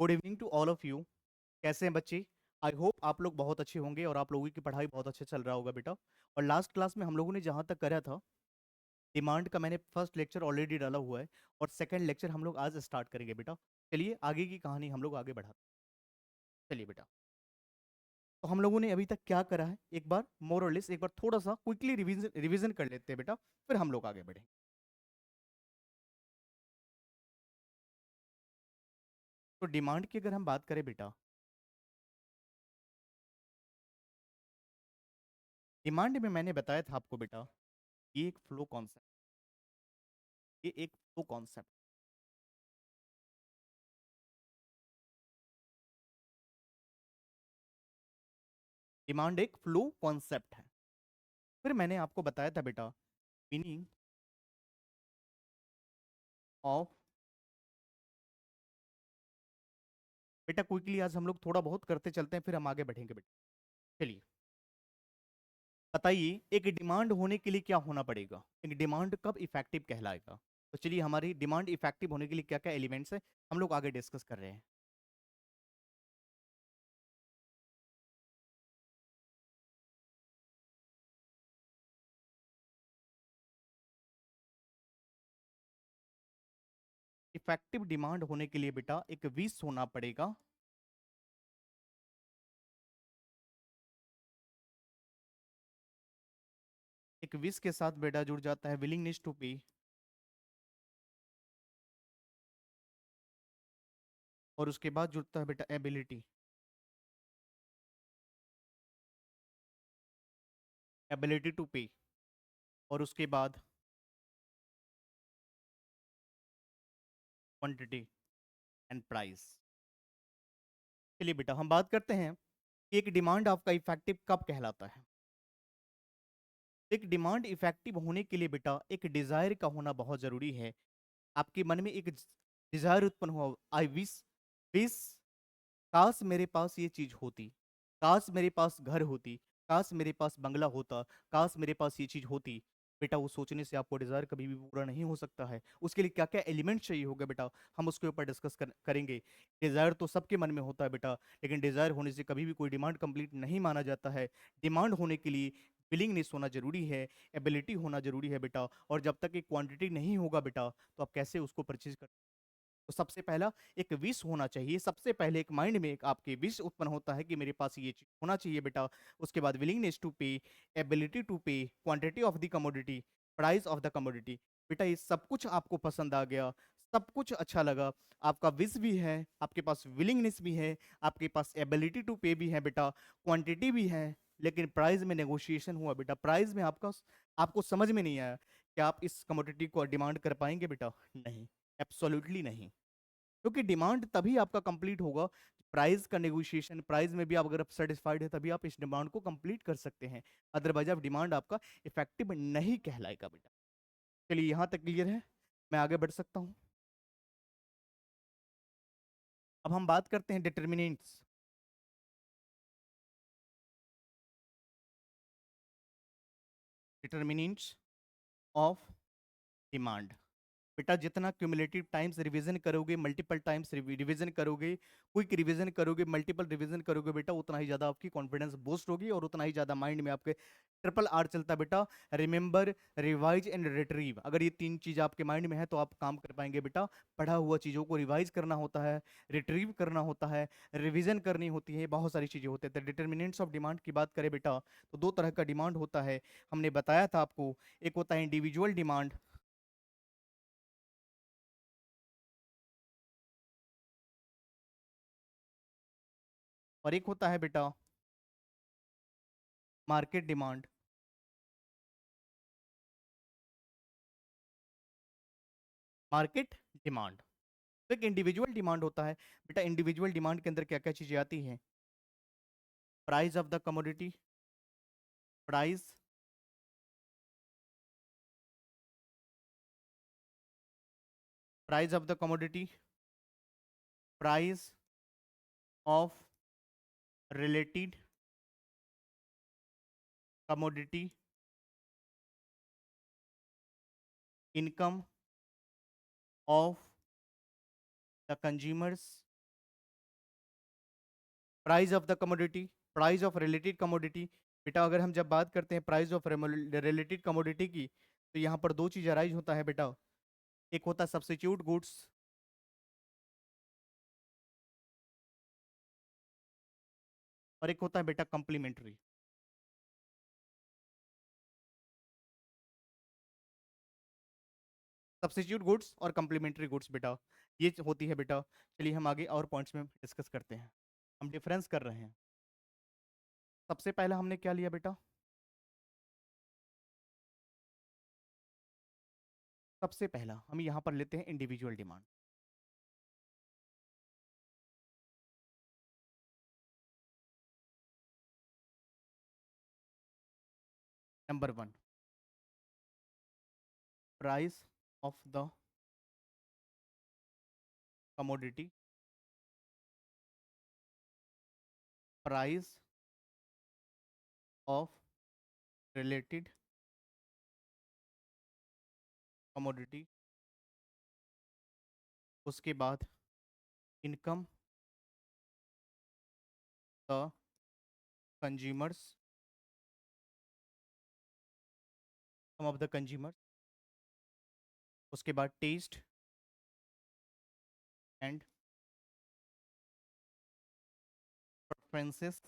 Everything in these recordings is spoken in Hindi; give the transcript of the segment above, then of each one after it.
Good evening to all of you. कैसे हैं बच्चे? आई होप आप लोग बहुत अच्छे होंगे और आप लोगों की पढ़ाई बहुत अच्छे चल रहा होगा बेटा। और लास्ट क्लास में हम लोगों ने जहाँ तक करा था, डिमांड का मैंने फर्स्ट लेक्चर ऑलरेडी डाला हुआ है और सेकंड लेक्चर हम लोग आज स्टार्ट करेंगे बेटा। चलिए आगे की कहानी हम लोग आगे बढ़ाते हैं। चलिए बेटा, तो हम लोगों ने अभी तक क्या करा है, एक बार मोर और लेस एक बार थोड़ा सा क्विकली रिवीजन रिवीजन कर लेते हैं बेटा, फिर हम लोग आगे बढ़ेंगे। तो डिमांड की अगर हम बात करें बेटा, डिमांड में मैंने बताया था आपको बेटा, ये एक फ्लो कॉन्सेप्ट, ये एक फ्लो कॉन्सेप्ट। डिमांड एक फ्लो कॉन्सेप्ट है। फिर मैंने आपको बताया था बेटा, मीनिंग ऑफ, बेटा क्विकली आज हम लोग थोड़ा बहुत करते चलते हैं, फिर हम आगे बढ़ेंगे बेटा। चलिए बताइए, एक डिमांड होने के लिए क्या होना पड़ेगा, एक डिमांड कब इफेक्टिव कहलाएगा। तो चलिए, हमारी डिमांड इफेक्टिव होने के लिए क्या क्या एलिमेंट्स है, हम लोग आगे डिस्कस कर रहे हैं। इफेक्टिव डिमांड होने के लिए बेटा एक विश होना पड़ेगा, एक विश के साथ बेटा जुड़ जाता है विलिंगनेस टू पे, और उसके बाद जुड़ता है बेटा एबिलिटी, एबिलिटी टू पे, और उसके बाद क्वांटिटी एंड प्राइस। चलिए बेटा हम बात करते हैं कि एक डिमांड आपका इफेक्टिव कब कहलाता है। एक डिमांड इफेक्टिव होने के लिए बेटा एक डिजायर का होना बहुत जरूरी है। आपके मन में एक डिजायर उत्पन्न हुआ, आई विश, विश, काश मेरे पास ये चीज होती, काश मेरे पास घर होती, काश मेरे पास बंगला होता, काश मेरे पास ये चीज होती। बेटा वो सोचने से आपको डिजायर कभी भी पूरा नहीं हो सकता है। उसके लिए क्या क्या एलिमेंट चाहिए होगा बेटा, हम उसके ऊपर डिस्कस करेंगे। डिजायर तो सबके मन में होता है बेटा, लेकिन डिजायर होने से कभी भी कोई डिमांड कंप्लीट नहीं माना जाता है। डिमांड होने के लिए विलिंगनेस होना जरूरी है, एबिलिटी होना जरूरी है बेटा, और जब तक एक क्वांटिटी नहीं होगा बेटा, तो आप कैसे उसको परचेज कर। तो सबसे पहला एक विश होना चाहिए, सबसे पहले एक माइंड में एक आपके विश उत्पन्न होता है कि मेरे पास ये चीज होना चाहिए बेटा। उसके बाद विलिंगनेस टू पे, एबिलिटी टू पे, quantity of the commodity, price of the commodity. बेटा ये सब कुछ आपको पसंद आ गया, सब कुछ अच्छा लगा, आपका विश भी है, आपके पास विलिंगनेस भी है, आपके पास एबिलिटी टू पे भी है बेटा, क्वांटिटी भी है, लेकिन प्राइस में नेगोशिएशन हुआ बेटा, प्राइस में आपका आपको समझ में नहीं आया, क्या आप इस कमोडिटी को डिमांड कर पाएंगे बेटा? नहीं, एब्सोल्युटली नहीं। क्योंकि डिमांड तभी आपका कंप्लीट होगा, प्राइस का नेगोशिएशन, प्राइस में भी आप अगर सेटिस्फाइड है तभी आप इस डिमांड को कंप्लीट कर सकते हैं। अदरवाइज आप डिमांड आपका इफेक्टिव नहीं कहलाएगा बेटा। चलिए यहाँ तक क्लियर है, मैं आगे बढ़ सकता हूँ। अब हम बात करते हैं डिटर्मिनेंट्स। Determinants of demand. बेटा जितना क्यूमुलेटिव टाइम्स रिवीजन करोगे, मल्टीपल टाइम्स रिवीजन करोगे, क्विक रिवीजन करोगे, मल्टीपल रिवीजन करोगे बेटा, उतना ही ज्यादा आपकी कॉन्फिडेंस बूस्ट होगी और उतना ही ज्यादा माइंड में आपके ट्रिपल आर चलता है बेटा, रिमेंबर, रिवाइज एंड रिट्रीव। अगर ये तीन चीज आपके माइंड में है तो आप काम कर पाएंगे बेटा। पढ़ा हुआ चीजों को रिवाइज करना होता है, रिट्रीव करना होता है, रिवीजन करनी होती है, बहुत सारी चीजें होती है। तो डिटर्मिनेंट्स ऑफ डिमांड की बात करें बेटा, तो दो तरह का डिमांड होता है, हमने बताया था आपको। एक होता है इंडिविजुअल डिमांड, और एक होता है बेटा मार्केट डिमांड। मार्केट डिमांड, तो एक इंडिविजुअल डिमांड होता है बेटा। इंडिविजुअल डिमांड के अंदर क्या क्या चीजें आती हैं? Price of the commodity, price, price of the commodity, price of related commodity, income of the consumers, price of the commodity, price of related commodity. बेटा अगर हम जब बात करते हैं प्राइस ऑफ रिलेटेड कमोडिटी की, तो यहाँ पर दो चीज अराइज होता है बेटा। एक होता है सब्स्टिट्यूट गुड्स, और एक होता है बेटा कम्प्लीमेंट्री। सब्स्टिट्यूट गुड्स और कम्प्लीमेंट्री गुड्स बेटा, ये होती है बेटा। चलिए हम आगे और पॉइंट्स में डिस्कस करते हैं। हम डिफरेंस कर रहे हैं। सबसे पहला हमने क्या लिया बेटा? सबसे पहला हम यहाँ पर लेते हैं individual demand. Number one, price of the commodity, price of related commodity, उसके बाद income the consumers, sum of the consumers, उसके बाद टेस्ट एंड प्रेफरेंसेस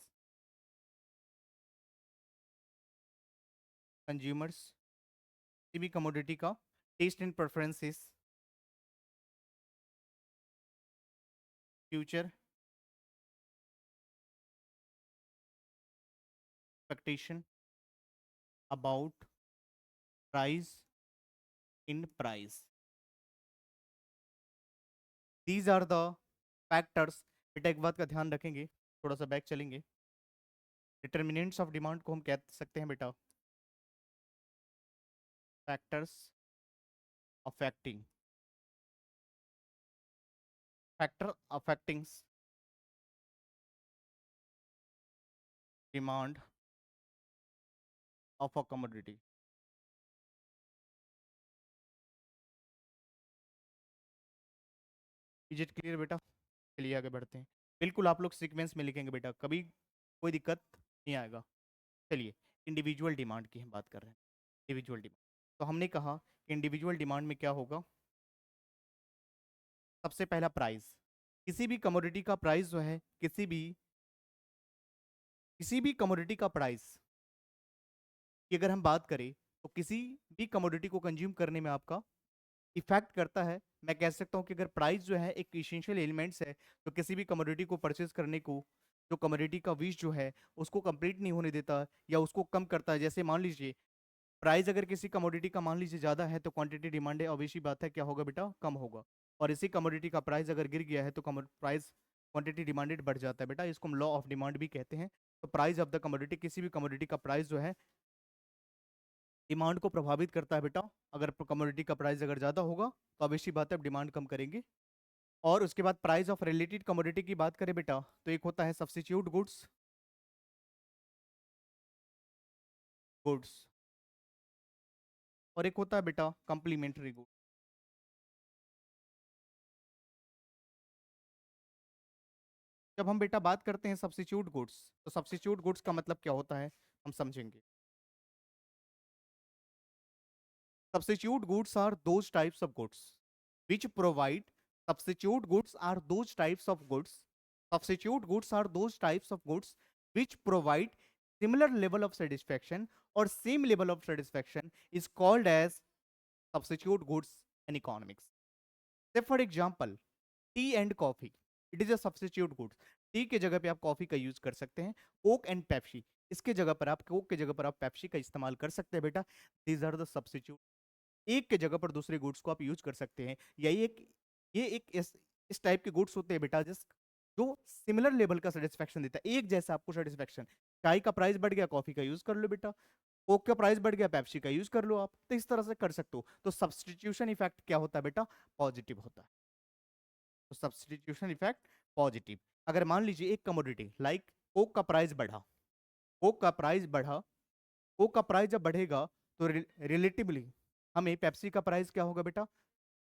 कंज्यूमर्स, किसी भी कमोडिटी का taste and preferences, future expectation about price in price, these are the factors. बेटा एक बात का ध्यान रखेंगे, थोड़ा सा बैक चलेंगे। डिटर्मिनेंट्स ऑफ डिमांड को हम कह सकते हैं बेटा factors affecting, factor affecting demand of a commodity. Is it clear बेटा? चलिए आगे बढ़ते हैं। बिल्कुल आप लोग सीक्वेंस में लिखेंगे बेटा, कभी कोई दिक्कत नहीं आएगा। चलिए इंडिविजुअल डिमांड की हम बात कर रहे हैं। इंडिविजुअल डिमांड, तो हमने कहा कि इंडिविजुअल डिमांड में क्या होगा? सबसे पहला प्राइस, किसी भी कमोडिटी का प्राइस जो है, किसी भी कमोडिटी का प्राइस की अगर हम बात करें, तो किसी भी कमोडिटी को कंज्यूम करने में आपका इफेक्ट करता है। मैं कह सकता हूं कि अगर प्राइस जो है एक इसेंशियल एलिमेंट्स है, तो किसी भी कमोडिटी को परचेज करने को, जो कमोडिटी का विश जो है उसको कंप्लीट नहीं होने देता या उसको कम करता है। जैसे मान लीजिए प्राइस अगर किसी कमोडिटी का मान लीजिए ज्यादा है, तो क्वांटिटी डिमांड है, ऑब्वियसली बात है क्या होगा बेटा? कम होगा। और इसी कमोडिटी का प्राइस अगर गिर गया है, तो प्राइस क्वांटिटी डिमांडेड बढ़ जाता है बेटा। इसको हम लॉ ऑफ डिमांड भी कहते हैं। तो प्राइस ऑफ द कमोडिटी, किसी भी कमोडिटी का प्राइस जो है डिमांड को प्रभावित करता है बेटा। अगर कमोडिटी का प्राइस अगर ज्यादा होगा, तो ऑब्वियसली बात है डिमांड कम करेंगे। और उसके बाद प्राइस ऑफ रिलेटेड कमोडिटी की बात करें बेटा, तो एक होता है सब्स्टिट्यूट गुड्स, गुड्स, और एक होता है बेटा कम्प्लीमेंट्री गुड्स। जब हम बेटा बात करते हैं सब्स्टिट्यूट गुड्स, तो सब्स्टिट्यूट गुड्स का मतलब क्या होता है हम समझेंगे। Substitute goods are those types of goods which provide, substitute goods are those types of goods, substitute goods are those types of goods which provide similar level of satisfaction or same level of satisfaction is called as substitute goods in economics. Say for example, tea and coffee. It is a substitute goods. T के जगह पे आप कॉफी का यूज कर सकते हैं। कोक एंड पेप्सी, इसके जगह पर आप कोक के जगह पर आप पेप्सी का इस्तेमाल कर सकते हैं बेटा। These are the substitute. एक के जगह पर दूसरे गुड्स को आप यूज कर सकते हैं। यही एक, ये एक इस टाइप के गुड्स होते हैं बेटा, जो सिमिलर लेवल का सेटिस्फेक्शन देता है, एक जैसा आपको सेटिस्फेक्शन। चाय का प्राइस बढ़ गया, कॉफी का यूज कर लो बेटा। कोक का प्राइस बढ़ गया, पेप्सी का यूज कर लो आप। तो इस तरह से कर सकते हो। तो सब्सटीट्यूशन इफेक्ट क्या होता है बेटा? पॉजिटिव होता है। तो सब्सटीट्यूशन इफेक्ट पॉजिटिव। अगर मान लीजिए एक कमोडिटी लाइक कोक का प्राइस बढ़ा, कोक का प्राइस बढ़ा, कोक का प्राइस जब बढ़ेगा, तो रिलेटिवली हमें पेप्सी का प्राइस क्या होगा बेटा?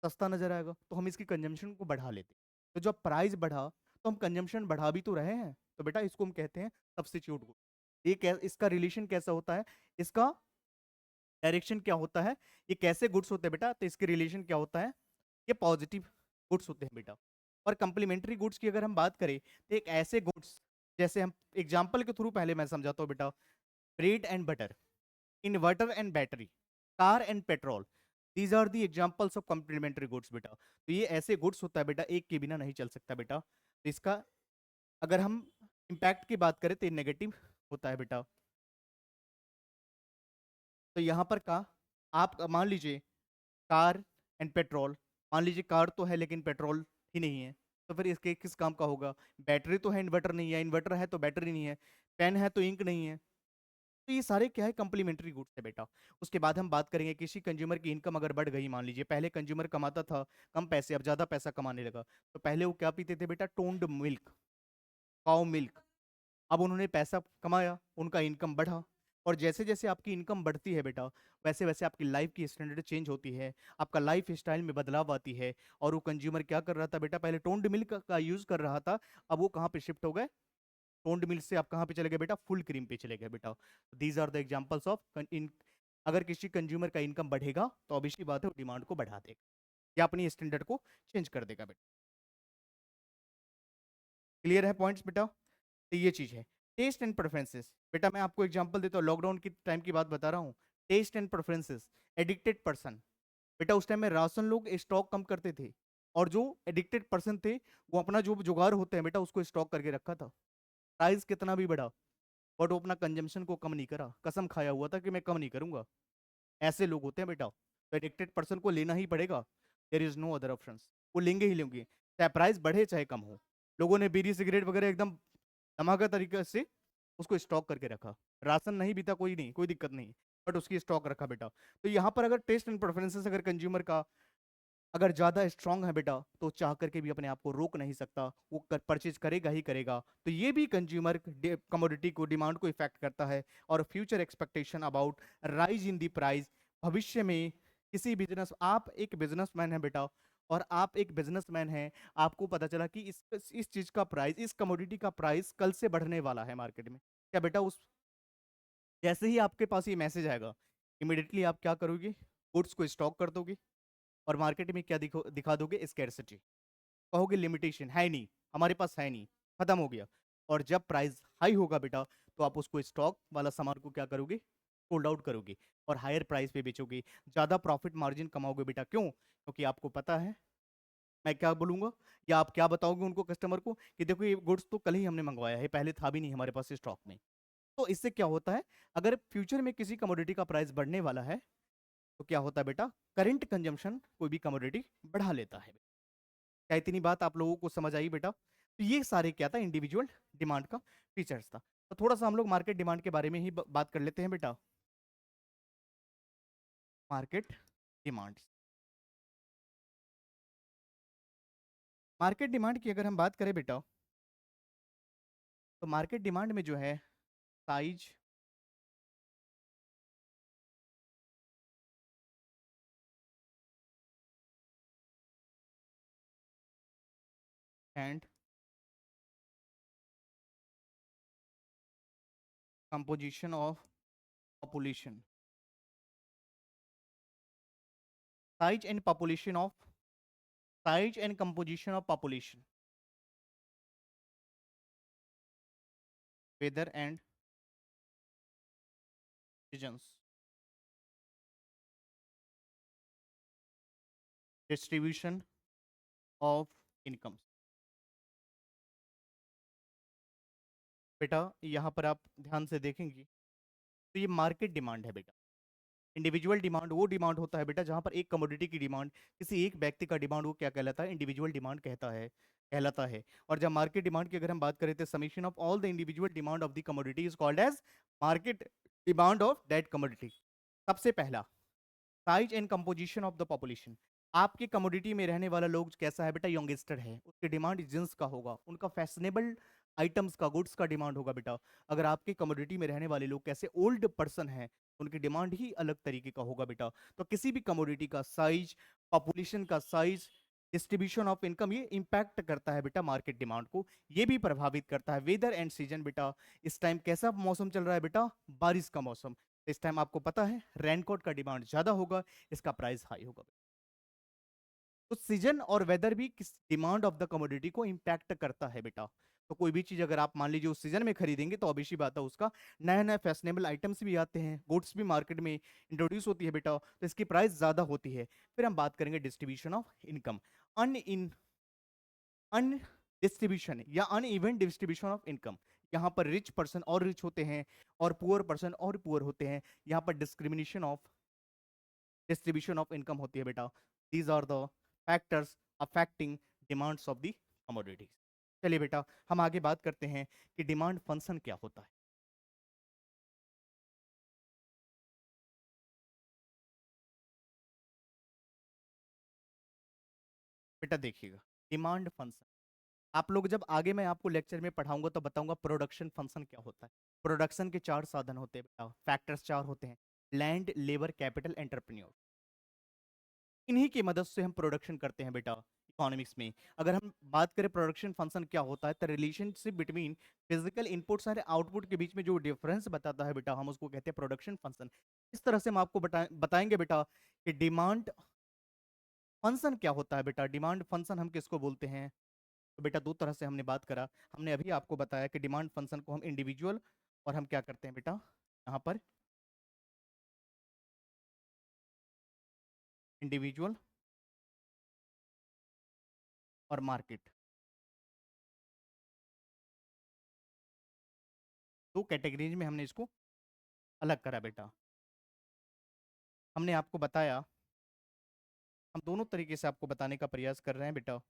सस्ता नजर आएगा। तो हम इसकी कंजम्पशन को बढ़ा लेते। तो जब प्राइस बढ़ा, तो हम कंजम्पशन बढ़ा भी तो रहे हैं। तो बेटा इसको हम कहते हैं सब्स्टिट्यूट गुड्स। इसका रिलेशन कैसा होता है, इसका डायरेक्शन क्या होता है, ये कैसे गुड्स होते हैं बेटा, तो इसके रिलेशन क्या होता है, ये पॉजिटिव गुड्स होते हैं बेटा। और कंप्लीमेंट्री गुड्स की अगर हम बात करें तो एक ऐसे गुड्स, जैसे हम एग्जांपल के थ्रू पहले मैं समझाता हूँ बेटा, bread and butter, inverter and battery, car and petrol, these are the examples of complementary goods बेटा। तो ये ऐसे गुड्स होता है बेटा, एक के बिना नहीं चल सकता बेटा। तो इसका अगर हम इम्पैक्ट की बात करें तो ये नेगेटिव होता है बेटा। तो यहाँ पर का आप मान लीजिए कार एंड पेट्रोल, मान लीजिए कार तो है लेकिन पेट्रोल ही नहीं है, तो फिर इसके किस काम का होगा। बैटरी तो है, इन्वर्टर नहीं है, इन्वर्टर है तो बैटरी नहीं है, पेन है तो इंक नहीं है। तो ये सारे क्या है, कंप्लीमेंट्री गुड्स है बेटा। उसके बाद हम बात करेंगे किसी कंज्यूमर की इनकम अगर बढ़ गई, मान लीजिए पहले कंज्यूमर कमाता था कम पैसे, अब ज्यादा पैसा कमाने लगा, तो पहले वो क्या पीते थे बेटा, टोन्ड मिल्क, काउ मिल्क। अब उन्होंने पैसा कमाया, उनका इनकम बढ़ा, और जैसे जैसे आपकी इनकम बढ़ती है बेटा, वैसे वैसे आपकी लाइफ की स्टैंडर्ड चेंज होती है, आपका लाइफ स्टाइल में बदलाव आती है। और वो कंज्यूमर क्या कर रहा था बेटा, पहले टोन्ड मिल्क का यूज कर रहा था, अब वो कहाँ पे शिफ्ट हो गए, टोन्ड मिल्क से आप कहाँ पे चले गए बेटा, फुल क्रीम पे चले गए बेटा। These are the examples of in. अगर किसी कंज्यूमर का इनकम बढ़ेगा तो ऑब्वियसली बात है वो डिमांड को बढ़ा देगा या अपनी स्टैंडर्ड को चेंज कर देगा बेटा। क्लियर है पॉइंट्स बेटा। तो ये चीज है टेस्ट एंड प्रेफरेंसेस। बेटा मैं आपको एग्जांपल देता हूँ, लॉकडाउन की टाइम की बात बता रहा हूँ। Taste and preferences, addicted person, बेटा उस टाइम में राशन लोग स्टॉक कम करते थे, और जो एडिक्टेड पर्सन थे वो अपना जो जुगाड़ होते हैं बेटा उसको स्टॉक करके रखा था, प्राइस कितना भी बढ़ा, बट वो अपना कंजम्पशन को कम नहीं करा, कसम खाया हुआ था कि मैं कम नहीं करूंगा। ऐसे लोग होते हैं बेटा, तो एडिक्टेड पर्सन को लेना ही पड़ेगा, there is no other option, वो लेंगे ही लेंगे, चाहे प्राइस बढ़े चाहे कम हो। लोगों ने बीड़ी सिगरेट वगैरह एकदम धमाका तरीके से उसको स्टॉक करके रखा, राशन नहीं बीता कोई नहीं, कोई दिक्कत नहीं, बट उसकी स्टॉक रखा बेटा। तो यहाँ पर अगर टेस्ट एंड प्रेफरेंसेस अगर कंज्यूमर का अगर ज्यादा स्ट्रांग है बेटा, तो चाह करके भी अपने आप को रोक नहीं सकता, वो परचेज करेगा ही करेगा। तो ये भी कंज्यूमर कमोडिटी को, डिमांड को इफेक्ट करता है। और future expectation about rise in the price, भविष्य में किसी बिजनेस, आप एक बिजनेसमैन है बेटा, और आप एक बिजनेसमैन हैं, आपको पता चला कि इस चीज का प्राइस, इस कमोडिटी का प्राइस कल से बढ़ने वाला है मार्केट में, क्या बेटा उस जैसे ही आपके पास ये मैसेज आएगा, इमिडिएटली आप क्या करोगे, गुड्स को स्टॉक कर दोगे, और मार्केट में क्या दिखा दोगे, स्कैर्सिटी, कहोगे लिमिटेशन है नहीं, हमारे पास है नहीं, खत्म हो गया। और जब प्राइस हाई होगा बेटा, तो आप उसको स्टॉक वाला सामान को क्या करोगे, सोल्ड आउट करोगे, और हायर प्राइस पे बेचोगे, ज्यादा प्रॉफिट मार्जिन कमाओगे बेटा। क्यों, क्योंकि आपको पता है मैं क्या बोलूंगा, या आप क्या बताओगे उनको, कस्टमर को, कि देखो ये गुड्स तो कल ही हमने मंगवाया है, पहले था भी नहीं हमारे पास स्टॉक में। तो इससे क्या होता है, अगर फ्यूचर में किसी कमोडिटी का प्राइस बढ़ने वाला है, तो क्या होता है बेटा, करंट कंजम्पशन कोई भी कमोडिटी बढ़ा लेता है। क्या इतनी बात आप लोगों को समझ आई बेटा। तो ये सारे क्या था, इंडिविजुअल डिमांड का फीचर्स था। तो थोड़ा सा हम लोग मार्केट डिमांड के बारे में ही बात कर लेते हैं बेटा। मार्केट डिमांड, मार्केट डिमांड की अगर हम बात करें बेटा, तो मार्केट डिमांड में जो है size and composition of population, size and population of, size and composition of population, weather and regions, distribution of income. बेटा यहाँ पर आप ध्यान से देखेंगे तो ये मार्केट डिमांड है बेटा। इंडिविजुअल डिमांड वो डिमांड होता है बेटा जहां पर एक कमोडिटी की डिमांड, किसी एक व्यक्ति का डिमांड, वो क्या कहलाता है, इंडिविजुअल डिमांड कहलाता है। और जब मार्केट डिमांड की अगर हम बात करें तो summation of all the individual demand of the commodity is called as market demand of that commodity. सबसे पहला, size and composition of the population. आपके कमोडिटी में रहने वाला लोग कैसा है बेटा, यंगस्टर है, उसकी डिमांड जींस का होगा, उनका फैशनेबल आइटम्स का, गुड्स का डिमांड होगा बेटा। अगर आपके कमोडिटी में रहने वाले लोग कैसे ओल्ड पर्सन है, उनकी डिमांड ही अलग तरीके का होगा बेटा। तो किसी भी कमोडिटी का साइज, पॉपुलेशन का साइज, डिस्ट्रीब्यूशन ऑफ इनकम, ये इम्पैक्ट करता है बेटा मार्केट डिमांड को, ये भी प्रभावित करता है। वेदर एंड सीजन बेटा, इस टाइम कैसा मौसम चल रहा है बेटा, बारिश का मौसम, इस टाइम आपको पता है रेनकोट का डिमांड ज्यादा होगा, इसका प्राइस हाई होगा। तो सीजन और वेदर भी किस डिमांड ऑफ द कमोडिटी को इम्पैक्ट करता है बेटा। तो कोई भी चीज अगर आप मान लीजिए उस सीजन में खरीदेंगे तो ऑब्वियसली बात है उसका नया नया फैशनेबल आइटम्स भी आते हैं, गुड्स भी मार्केट में इंट्रोड्यूस होती है बेटा, तो इसकी प्राइस ज्यादा होती है। फिर हम बात करेंगे distribution of income, un distribution या uneven distribution of income. यहाँ पर रिच पर्सन और रिच होते हैं और पुअर पर्सन और पुअर होते हैं, यहाँ पर discrimination of distribution of income होती है बेटा। These are the factors affecting demands of the commodities. चलिए बेटा हम आगे बात करते हैं कि डिमांड फंक्शन क्या होता है। बेटा देखिएगा, डिमांड फंक्शन आप लोग जब आगे मैं आपको लेक्चर में पढ़ाऊंगा तो बताऊंगा प्रोडक्शन फंक्शन क्या होता है। प्रोडक्शन के चार साधन होते हैं बेटा, फैक्टर्स चार होते हैं, लैंड, लेबर, कैपिटल, एंटरप्रेन्योर। इन्हीं की मदद से हम प्रोडक्शन करते हैं बेटा इकोनॉमिक्स में। अगर हम बात करें प्रोडक्शन फंक्शन क्या होता है, तो रिलेशनशिप बिटवीन फिजिकल इनपुट्स और आउटपुट के बीच में जो डिफरेंस बताता है बेटा, हम उसको कहते हैं प्रोडक्शन फंक्शन। इस तरह से हम आपको बताएंगे बेटा कि डिमांड फंक्शन क्या होता है बेटा। डिमांड फंक्शन हम किसको बोलते हैं, तो बेटा दो तरह से हमने बात करा। हमने अभी आपको बताया कि डिमांड फंक्शन को हम इंडिविजुअल और हम क्या करते हैं बेटा यहाँ पर इंडिविजुअल और मार्केट, दो कैटेगरीज में हमने इसको अलग करा बेटा। हमने आपको बताया, हम दोनों तरीके से आपको बताने का प्रयास कर रहे हैं बेटा,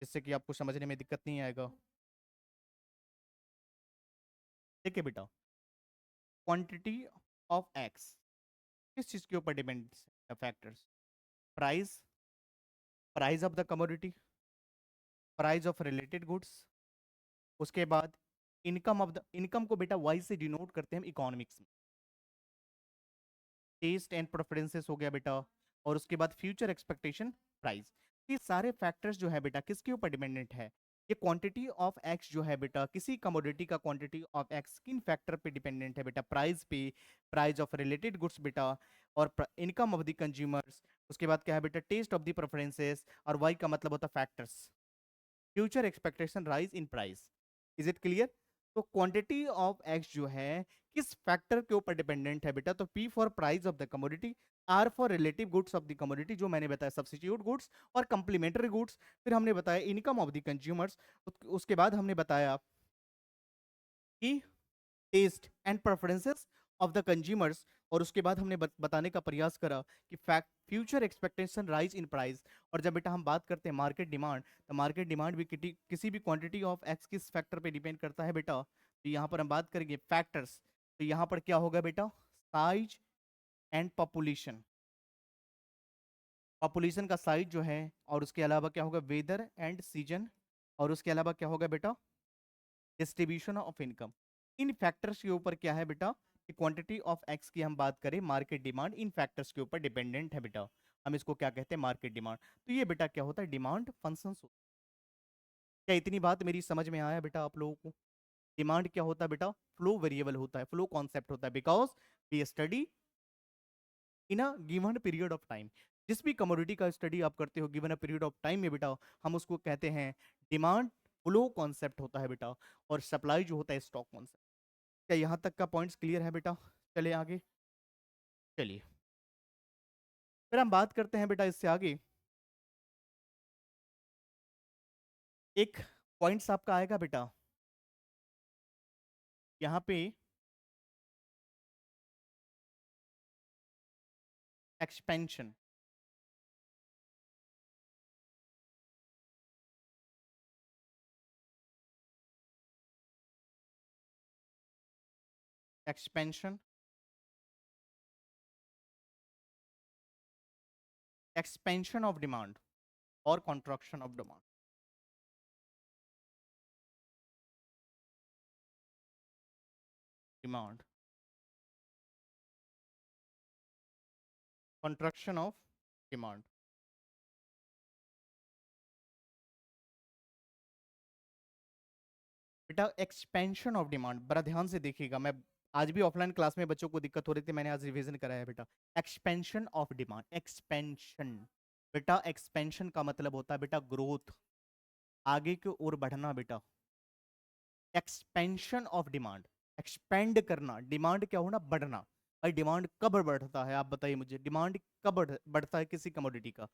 जिससे कि आपको समझने में दिक्कत नहीं आएगा। देखिए बेटा, क्वांटिटी ऑफ एक्स किस चीज के ऊपर डिपेंड है, factors, price, price of the commodity, price of related goods, उसके बाद इनकम ऑफ द, इनकम को बेटा वाई से डिनोट करते हैं इकोनॉमिक्स में, टेस्ट एंड प्रेफरेंसेस हो गया बेटा, और उसके बाद फ्यूचर एक्सपेक्टेशन, प्राइस। ये सारे फैक्टर्स जो है बेटा किसके ऊपर डिपेंडेंट है, ये क्वांटिटी ऑफ एक्स जो है बेटा, किसी कमोडिटी का क्वांटिटी ऑफ एक्स किन फैक्टर पे डिपेंडेंट है बेटा, प्राइस पे, प्राइस ऑफ रिलेटेड गुड्स बेटा, और इनकम ऑफ द कंज्यूमर्स, उसके बाद क्या है बेटा टेस्ट ऑफ द प्रेफरेंसेस, और वाई का मतलब होता है factors, future expectation rise in price. Is it clear. तो क्वांटिटी ऑफ एक्स जो है किस फैक्टर के ऊपर डिपेंडेंट है बेटा, तो P for price of the commodity, R for relative goods of the commodity जो मैंने बताया सब्सिट्यूट गुड्स और कंप्लीमेंट्री गुड्स, फिर हमने बताया इनकम ऑफ द कंज्यूमर्स, उसके बाद हमने बताया कि taste and preferences of the consumers, और उसके बाद हमने बताने का प्रयास करा कि fact future expectation rise in price. और जब बेटा हम बात करते हैं मार्केट डिमांड, तो मार्केट डिमांड भी किसी भी क्वांटिटी ऑफ एक्स किस फैक्टर पे डिपेंड करता है बेटा, तो यहाँ पर हम बात करेंगे फैक्टर्स, तो यहाँ पर क्या होगा बेटा साइज एंड पॉपुलेशन, पॉपुलेशन का साइज जो है, और उसके अलावा क्या होगा वेदर एंड सीजन, और उसके अलावा क्या होगा बेटा distribution of income. In factors के ऊपर क्या है बेटा कि क्वांटिटी ऑफ एक्स की हम बात करें, मार्केट डिमांड इन फैक्टर्स के ऊपर डिपेंडेंट है बेटा, हम इसको क्या कहते हैं मार्केट डिमांड। तो ये बेटा क्या होता है डिमांड फंक्शंस। क्या इतनी बात मेरी समझ में आया बेटा आप लोगों को। डिमांड क्या होता है बेटा, फ्लो वेरिएबल होता है, फ्लो कॉन्सेप्ट होता है, because we study in a given period of time. जिस भी कमोडिटी का स्टडी आप करते हो given a period of time में बेटा, हम उसको कहते हैं डिमांड फ्लो कॉन्सेप्ट होता है बेटा, और सप्लाई जो होता है स्टॉक कॉन्सेप्ट। क्या यहाँ तक का पॉइंट्स क्लियर है बेटा। चलिए आगे, चलिए फिर हम बात करते हैं बेटा इससे आगे। एक पॉइंट्स आपका आएगा बेटा यहाँ पे, expansion, expansion, expansion of demand और contraction of demand. Demand, contraction of demand. बेटा एक्सपेंशन ऑफ डिमांड, बड़ा ध्यान से देखिएगा। मैं आज भी ऑफलाइन क्लास में बच्चों को दिक्कत हो रही थी, मैंने आज रिवीजन कराया बेटा। एक्सपेंशन ऑफ डिमांड, एक्सपेंशन बेटा, एक्सपेंशन का मतलब होता है बेटा ग्रोथ, आगे की ओर बढ़ना बेटा। एक्सपेंशन ऑफ डिमांड, एक्सपेंड करना, डिमांड क्या होना, बढ़ना। भाई डिमांड कब बढ़ता है आप बताइए मुझे, डिमांड कब बढ़ता है किसी कमोडिटी का?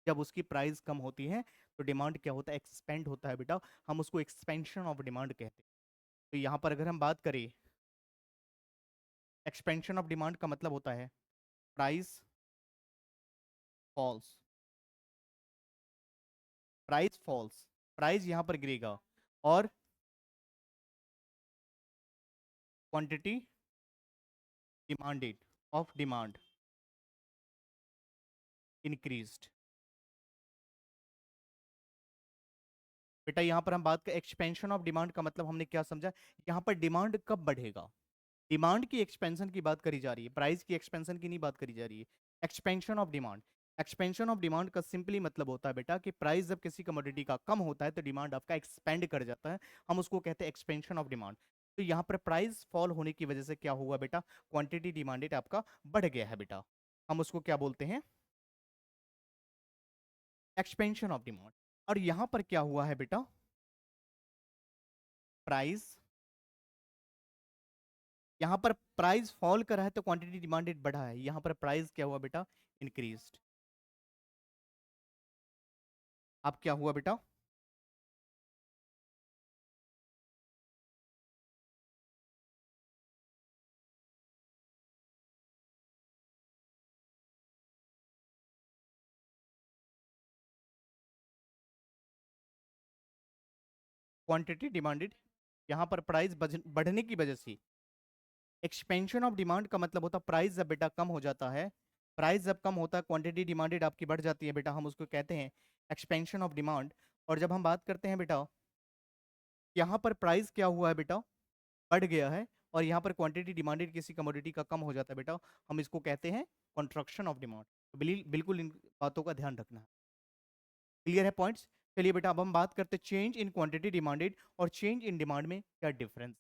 जब उसकी प्राइस कम होती है तो डिमांड क्या होता है, एक्सपेंड होता है बेटा। हम उसको एक्सपेंशन ऑफ डिमांड कहते हैं। तो यहाँ पर अगर हम बात करें, एक्सपेंशन ऑफ डिमांड का मतलब होता है price falls, price falls, price यहाँ पर गिरेगा और quantity demanded of demand increased. बेटा यहाँ पर हम बात करें एक्सपेंशन ऑफ डिमांड का मतलब हमने क्या समझा, यहाँ पर डिमांड कब बढ़ेगा, डिमांड की एक्सपेंशन की बात करी जा रही है, प्राइस की एक्सपेंशन की नहीं बात करी जा रही है। Expansion of demand, expansion of demand का सिंपली मतलब होता है बेटा कि प्राइस जब किसी कमोडिटी का कम होता है तो डिमांड आपका एक्सपेंड कर जाता है, हम उसको कहते हैं एक्सपेंशन ऑफ डिमांड। तो यहाँ पर प्राइस फॉल होने की वजह से क्या हुआ बेटा, क्वांटिटी डिमांडेड आपका बढ़ गया है बेटा, हम उसको क्या बोलते हैं, एक्सपेंशन ऑफ डिमांड। और यहाँ पर क्या हुआ है बेटा, प्राइस, यहाँ पर प्राइस फॉल कर रहा है तो क्वांटिटी डिमांडेड बढ़ा है, यहाँ पर प्राइस क्या हुआ बेटा, इंक्रीज्ड। अब क्या हुआ बेटा, क्वांटिटी डिमांडेड, यहाँ पर प्राइस बढ़ने की वजह से। एक्सपेंशन ऑफ डिमांड का मतलब होता है प्राइस जब बेटा कम हो जाता है, प्राइस जब कम होता है क्वांटिटी डिमांडेड आपकी बढ़ जाती है बेटा, हम उसको कहते हैं एक्सपेंशन ऑफ डिमांड। और जब हम बात करते हैं बेटा, यहाँ पर प्राइस क्या हुआ है बेटा, बढ़ गया है, और यहाँ पर क्वांटिटी डिमांडेड किसी कमोडिटी का कम हो जाता है बेटा, हम इसको कहते हैं कॉन्ट्रक्शन ऑफ डिमांड। बिल्कुल इन बातों का ध्यान रखना है। क्लियर है पॉइंट्स? चलिए बेटा अब हम बात करते हैं चेंज इन क्वांटिटी डिमांडेड और चेंज इन डिमांड में क्या difference.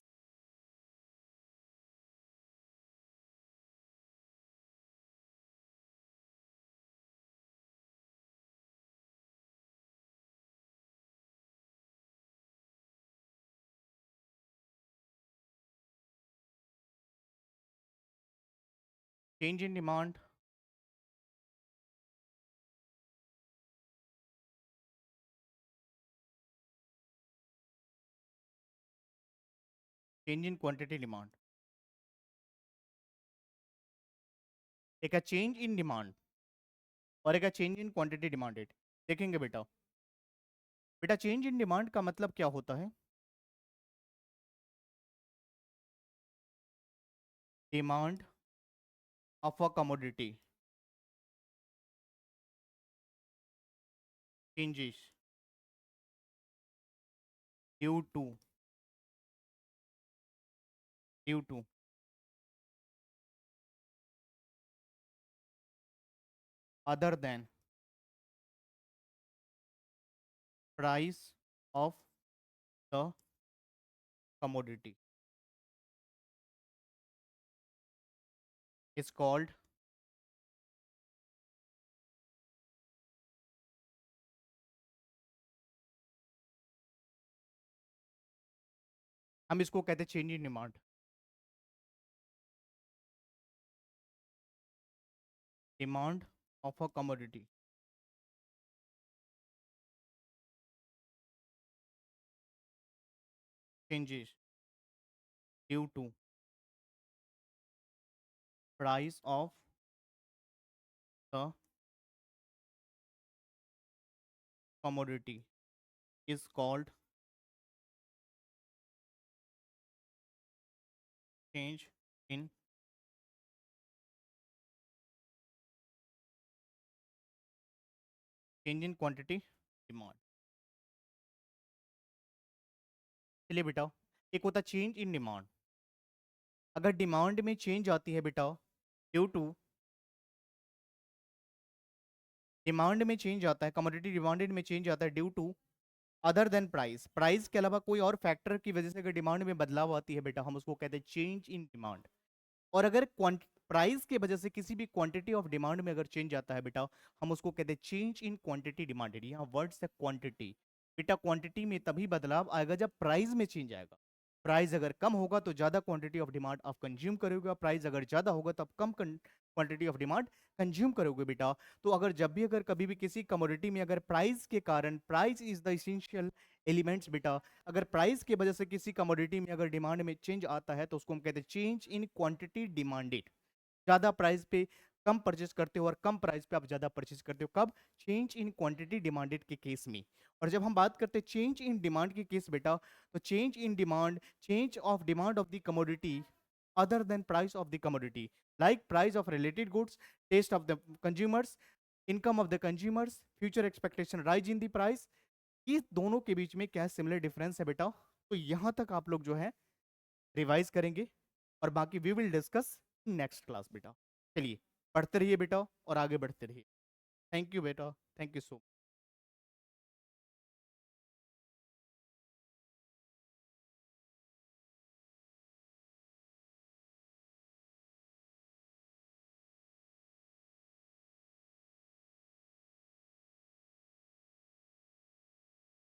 Change in demand, change in quantity demand, एक है चेंज इन डिमांड और एक है चेंज इन क्वांटिटी डिमांडेड। देखेंगे बेटा, बेटा चेंज इन डिमांड का मतलब क्या होता है, demand of a commodity changes due to, due to other than price of the commodity is called, हम इसको कहते हैं change in demand. Demand of a commodity changes due to price of the commodity is called change in, change in quantity demand। चलिए बेटा, एक होता है चेंज इन डिमांड, अगर डिमांड में चेंज आती है बेटा ड्यू टू, डिमांड में चेंज आता है, कमोडिटी डिमांडेड में चेंज आता है due to other than price, price के अलावा कोई और फैक्टर की वजह से अगर डिमांड में बदलाव आती है बेटा, हम उसको कहते हैं चेंज इन डिमांड। और अगर प्राइस के वजह से किसी भी क्वांटिटी ऑफ डिमांड में अगर चेंज आता है बेटा, हम उसको कहते हैं चेंज इन क्वांटिटी डिमांडेड। यहाँ वर्ड से क्वांटिटी, बेटा क्वांटिटी में तभी बदलाव आएगा जब प्राइस में चेंज आएगा। प्राइस अगर कम होगा तो ज्यादा क्वांटिटी ऑफ डिमांड आप कंज्यूम करोगे, प्राइस अगर ज्यादा होगा तो आप कम क्वांटिटी ऑफ डिमांड कंज्यूम करोगे बेटा। तो अगर जब भी अगर कभी भी किसी कमोडिटी में अगर प्राइस के कारण, price is the essential elements बेटा, अगर प्राइस की वजह से किसी कमोडिटी में अगर डिमांड में चेंज आता है तो उसको हम कहते हैं चेंज इन क्वांटिटी डिमांडेड। ज्यादा प्राइस पे कम परचेस करते हो और कम प्राइस पे आप ज्यादा परचेस करते हो, कब? चेंज इन क्वांटिटी डिमांडेड के केस में। और जब हम बात करते हैं चेंज इन डिमांड के केस बेटा, तो change in demand, change of demand of the commodity other than price of the commodity, like price of related goods, taste of the consumers, income of the consumers, future expectation rise in the price। ये दोनों के बीच में क्या सिमिलर डिफरेंस है बेटा? तो यहां तक आप लोग जो है रिवाइज करेंगे और बाकी we will discuss next class बेटा। चलिए पढ़ते रहिए बेटा और आगे बढ़ते रहिए। थैंक यू बेटा, थैंक यू सो मच।